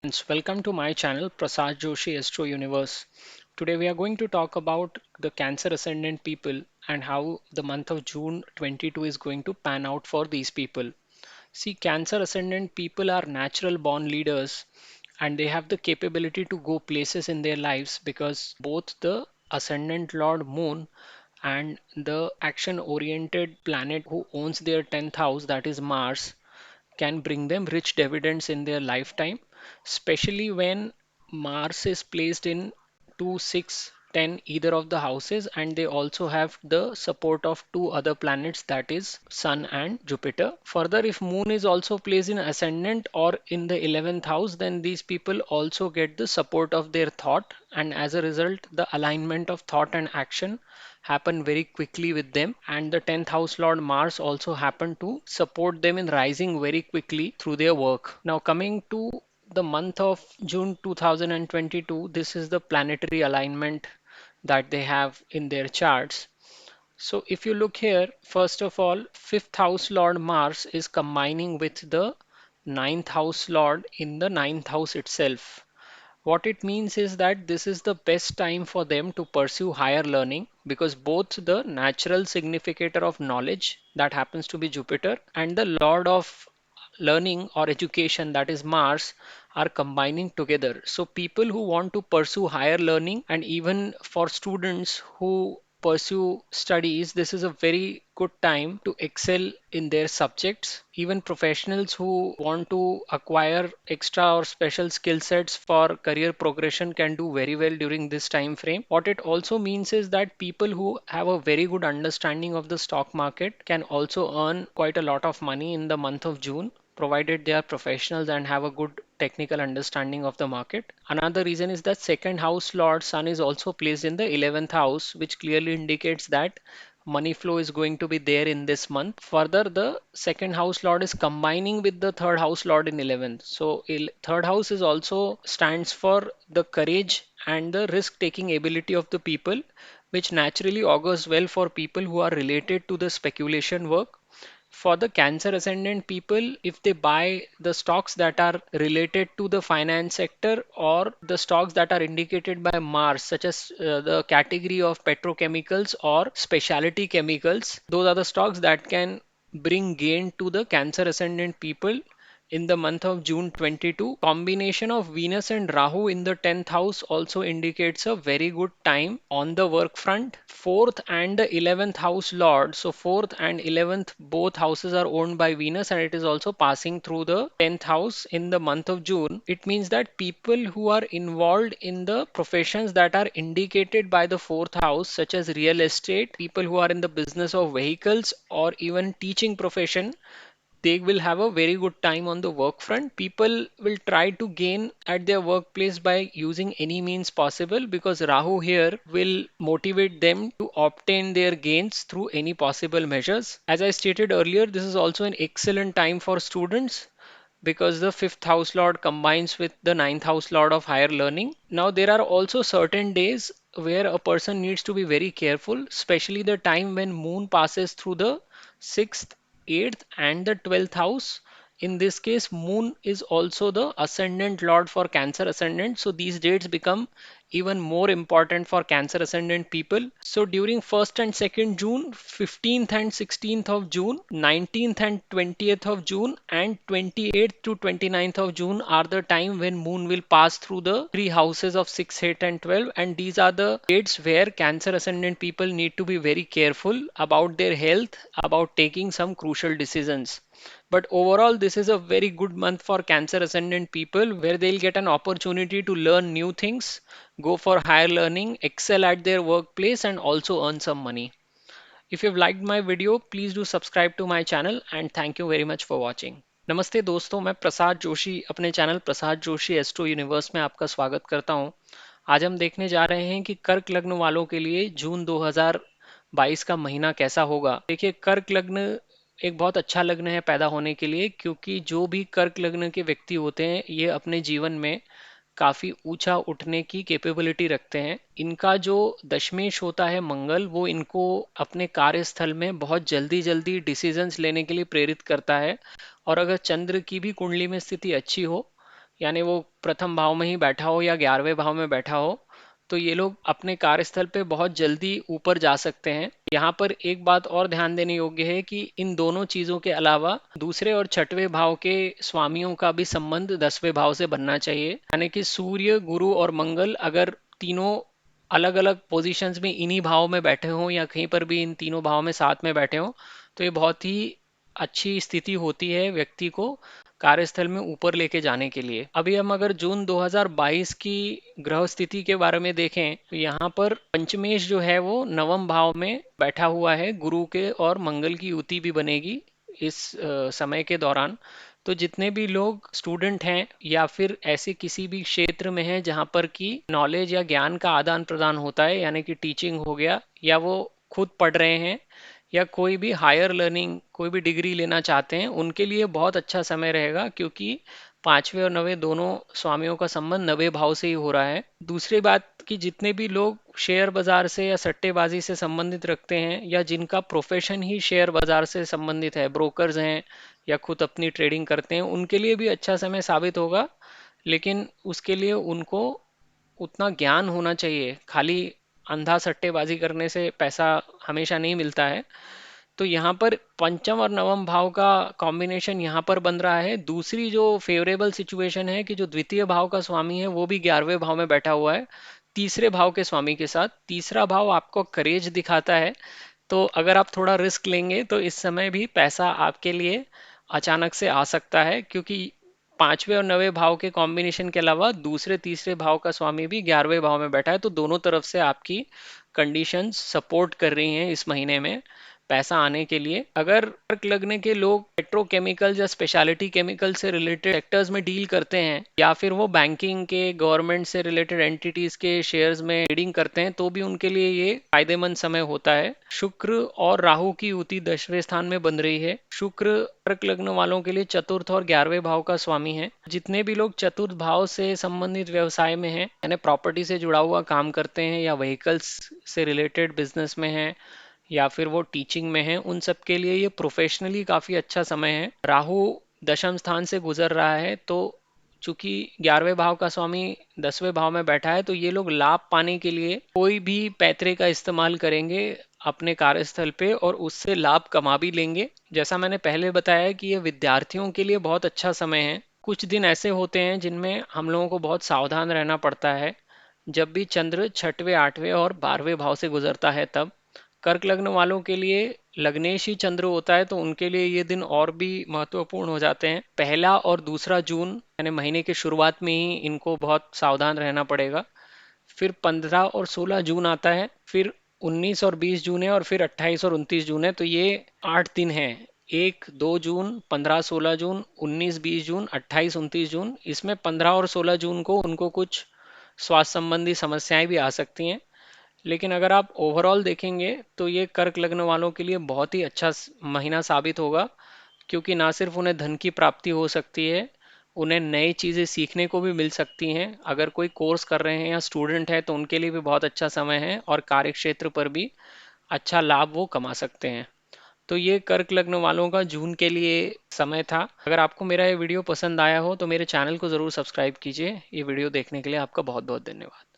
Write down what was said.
Friends, welcome to my channel Prasad Joshi Astro Universe. Today we are going to talk about the Cancer Ascendant people and how the month of June 22 is going to pan out for these people. See, Cancer Ascendant people are natural born leaders and they have the capability to go places in their lives because both the Ascendant Lord Moon and the action oriented planet who owns their 10th house, that is Mars, can bring them rich dividends in their lifetime, especially when Mars is placed in 2, 6, 10, either of the houses, and they also have the support of two other planets, that is Sun and Jupiter. Further, if Moon is also placed in ascendant or in the 11th house, then these people also get the support of their thought, and as a result, the alignment of thought and action happen very quickly with them, and the 10th house lord Mars also happen to support them in rising very quickly through their work. Now coming to the month of June 2022, this is the planetary alignment that they have in their charts. So if you look here, first of all, fifth house lord Mars is combining with the ninth house lord in the ninth house itself. What it means is that this is the best time for them to pursue higher learning because both the natural significator of knowledge, that happens to be Jupiter, and the lord of learning or education, that is Mars, are combining together. So people who want to pursue higher learning, and even for students who pursue studies, this is a very good time to excel in their subjects. Even professionals who want to acquire extra or special skill sets for career progression can do very well during this time frame. What it also means is that people who have a very good understanding of the stock market can also earn quite a lot of money in the month of June, provided they are professionals and have a good technical understanding of the market. Another reason is that second house lord Sun is also placed in the 11th house, which clearly indicates that money flow is going to be there in this month. Further, the second house lord is combining with the third house lord in 11th. So third house is also stands for the courage and the risk taking ability of the people, which naturally augurs well for people who are related to the speculation work. For the Cancer ascendant people, if they buy the stocks that are related to the finance sector or the stocks that are indicated by Mars, such as the category of petrochemicals or specialty chemicals, those are the stocks that can bring gain to the Cancer ascendant people in the month of June 22. Combination of Venus and Rahu in the 10th house also indicates a very good time on the work front. Fourth and the 11th house lord. So fourth and 11th, both houses are owned by Venus and it is also passing through the 10th house in the month of June. It means that people who are involved in the professions that are indicated by the fourth house, such as real estate, people who are in the business of vehicles or even teaching profession, they will have a very good time on the work front. People will try to gain at their workplace by using any means possible because Rahu here will motivate them to obtain their gains through any possible measures. As I stated earlier, this is also an excellent time for students because the fifth house lord combines with the ninth house lord of higher learning. Now, there are also certain days where a person needs to be very careful, especially the time when moon passes through the sixth, 8th, and the 12th house. In this case, moon is also the ascendant lord for Cancer ascendant. So these dates become even more important for Cancer ascendant people. So during 1st and 2nd June, 15th and 16th of June, 19th and 20th of June, and 28th to 29th of June are the time when moon will pass through the three houses of 6, 8, and 12. And these are the dates where Cancer ascendant people need to be very careful about their health, about taking some crucial decisions. But overall, this is a very good month for Cancer ascendant people where they'll get an opportunity to learn new things, go for higher learning, excel at their workplace, and also earn some money. If you've liked my video, please do subscribe to my channel and thank you very much for watching. नमस्ते दोस्तों, मैं प्रसाद जोशी अपने channel Prasad Joshi astro universe में आपका स्वागत करता हूं। आज हम देखने जा रहे हैं कि कर्क लग्न वालों के लिए जून 2022 का महीना कैसा होगा। देखिए, कर्क लग्न एक बहुत अच्छा लग्न है पैदा होने के लिए क्योंकि जो भी कर्क लग्न के व्यक्ति होते हैं ये अपने जीवन में काफी ऊंचा उठने की कैपेबिलिटी रखते हैं। इनका जो दशमेश होता है मंगल, वो इनको अपने कार्यस्थल में बहुत जल्दी जल्दी डिसीजंस लेने के लिए प्रेरित करता है। और अगर चंद्र की भी कुंडली में स्थिति अच्छी हो यानी वो प्रथम भाव में ही बैठा हो या 11वें भाव में बैठा हो, तो ये लोग अपने कार्यस्थल पे बहुत जल्दी ऊपर जा सकते हैं। यहाँ पर एक बात और ध्यान देने योग्य है कि इन दोनों चीजों के अलावा दूसरे और छठवें भाव के स्वामियों का भी संबंध 10वें भाव से बनना चाहिए। यानी कि सूर्य, गुरु और मंगल अगर तीनों अलग अलग पोजीशंस में इन्हीं भाव में बैठे हों या कहीं पर भी इन तीनों भाव में साथ में बैठे हों, तो ये बहुत ही अच्छी स्थिति होती है व्यक्ति को कार्यस्थल में ऊपर लेके जाने के लिए। अभी हम अगर जून 2022 की ग्रह स्थिति के बारे में देखें तो यहाँ पर पंचमेश जो है वो नवम भाव में बैठा हुआ है, गुरु के और मंगल की युति भी बनेगी इस समय के दौरान। तो जितने भी लोग स्टूडेंट हैं या फिर ऐसे किसी भी क्षेत्र में हैं जहाँ पर कि नॉलेज या ज्ञान का आदान प्रदान होता है, यानी कि टीचिंग हो गया, या वो खुद पढ़ रहे हैं या कोई भी हायर लर्निंग कोई भी डिग्री लेना चाहते हैं, उनके लिए बहुत अच्छा समय रहेगा, क्योंकि पांचवें और नवे दोनों स्वामियों का संबंध नवे भाव से ही हो रहा है। दूसरी बात कि जितने भी लोग शेयर बाजार से या सट्टेबाजी से संबंधित रखते हैं या जिनका प्रोफेशन ही शेयर बाजार से संबंधित है, ब्रोकर्स हैं या खुद अपनी ट्रेडिंग करते हैं, उनके लिए भी अच्छा समय साबित होगा। लेकिन उसके लिए उनको उतना ज्ञान होना चाहिए। खाली अंधा सट्टेबाजी करने से पैसा हमेशा नहीं मिलता है। तो यहाँ पर पंचम और नवम भाव का कॉम्बिनेशन यहाँ पर बन रहा है। दूसरी जो फेवरेबल सिचुएशन है कि जो द्वितीय भाव का स्वामी है वो भी 11वें भाव में बैठा हुआ है तीसरे भाव के स्वामी के साथ। तीसरा भाव आपको करेज दिखाता है, तो अगर आप थोड़ा रिस्क लेंगे तो इस समय भी पैसा आपके लिए अचानक से आ सकता है, क्योंकि पांचवें और नवे भाव के कॉम्बिनेशन के अलावा दूसरे तीसरे भाव का स्वामी भी 11वें भाव में बैठा है। तो दोनों तरफ से आपकी कंडीशंस सपोर्ट कर रही हैं इस महीने में पैसा आने के लिए। अगर कर्क लगने के लोग पेट्रोकेमिकल या स्पेशलिटी केमिकल से रिलेटेड सेक्टर्स में डील करते हैं या फिर वो बैंकिंग के, गवर्नमेंट से रिलेटेड एंटिटीज के शेयर्स में ट्रेडिंग करते हैं, तो भी उनके लिए ये फायदेमंद समय होता है। शुक्र और राहु की युति 10वें स्थान में बन रही है। शुक्र कर्क लग्न वालों के लिए चतुर्थ और 11वें भाव का स्वामी है। जितने भी लोग चतुर्थ भाव से संबंधित व्यवसाय में हैं, यानी प्रॉपर्टी से जुड़ा हुआ काम करते हैं या व्हीकल्स से रिलेटेड बिजनेस में हैं या फिर वो टीचिंग में है, उन सब के लिए ये प्रोफेशनली काफ़ी अच्छा समय है। राहु दशम स्थान से गुजर रहा है, तो चूंकि 11वें भाव का स्वामी 10वें भाव में बैठा है, तो ये लोग लाभ पाने के लिए कोई भी पैतरे का इस्तेमाल करेंगे अपने कार्यस्थल पे और उससे लाभ कमा भी लेंगे। जैसा मैंने पहले बताया कि ये विद्यार्थियों के लिए बहुत अच्छा समय है। कुछ दिन ऐसे होते हैं जिनमें हम लोगों को बहुत सावधान रहना पड़ता है, जब भी चंद्र छठवें, आठवें और 12वें भाव से गुजरता है तब। कर्क लग्न वालों के लिए लग्नेश ही चंद्र होता है, तो उनके लिए ये दिन और भी महत्वपूर्ण हो जाते हैं। पहला और दूसरा जून यानी महीने की शुरुआत में ही इनको बहुत सावधान रहना पड़ेगा। फिर 15 और 16 जून आता है, फिर 19 और 20 जून है, और फिर 28 और 29 जून है। तो ये 8 दिन है, 1, 2 जून, 15, 16 जून, 19, 20 जून, 28, 29 जून। इसमें 15 और 16 जून को उनको कुछ स्वास्थ्य संबंधी समस्याएं भी आ सकती हैं। लेकिन अगर आप ओवरऑल देखेंगे तो ये कर्क लग्न वालों के लिए बहुत ही अच्छा महीना साबित होगा, क्योंकि ना सिर्फ उन्हें धन की प्राप्ति हो सकती है, उन्हें नई चीज़ें सीखने को भी मिल सकती हैं। अगर कोई कोर्स कर रहे हैं या स्टूडेंट है तो उनके लिए भी बहुत अच्छा समय है, और कार्य क्षेत्र पर भी अच्छा लाभ वो कमा सकते हैं। तो ये कर्क लग्न वालों का जून के लिए समय था। अगर आपको मेरा ये वीडियो पसंद आया हो तो मेरे चैनल को ज़रूर सब्सक्राइब कीजिए। ये वीडियो देखने के लिए आपका बहुत बहुत धन्यवाद।